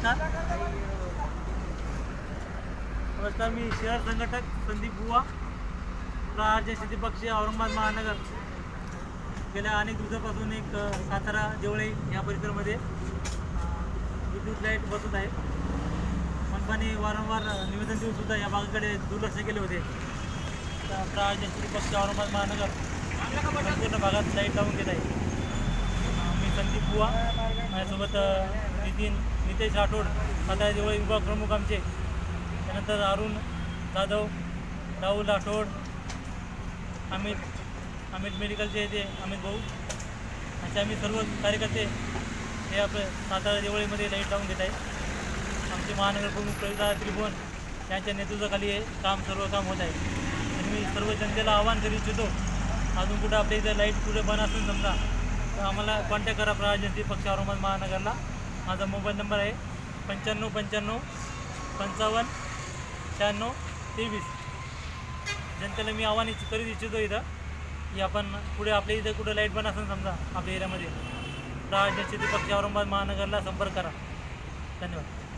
नमस्कार. मी शहर संघटक संदीप बुवा, प्रहारचे शेती पक्षी औरंगाबाद महानगर. गेल्या अनेक दिवसापासून एक सातारा देवळे या परिसरामध्ये विद्युत लाईट बसत आहे. मनपाने वारंवार निवेदन देऊन सुद्धा या भागाकडे दुर्लक्ष केले होते. प्रहारचे शेती पक्षी औरंगाबाद महानगर संपूर्ण भागात लाईट लावून घेत आहे. मी संदीप बुवा, माझ्यासोबत नितेश राठोड, सातारा देवळे विभाग प्रमुख आमचे, त्यानंतर अरुण जाधव, राहुल राठोड, अमित मेडिकलचे ते अमित भाऊ, असे आम्ही सर्व कार्यकर्ते हे आपल्या सातारा देवळीमध्ये लाईट लावून घेत आहे. आमचे महानगर प्रमुख प्रवीणदादा त्रिभुवन यांच्या नेतृत्वाखाली हे सर्व काम होत आहे. आणि मी सर्व जनतेला आवाहन करू इच्छितो, अजून कुठं आपल्या इथं लाईट कुठे बंद असेल समजा तर आम्हाला कॉन्टॅक्ट करा. प्रहार शेती पक्षी औरंगाबाद महानगरला. माझा मोबाईल नंबर आहे 95 55 55 96 23. जनतेला मी आव्हान करू इच्छितो इथं की आपण पुढे आपल्या इथं कुठं लाईट बंद असेल समजा आपल्या एरियामध्ये, प्रहार शेती पक्षी औरंगाबाद महानगरला संपर्क करा. धन्यवाद.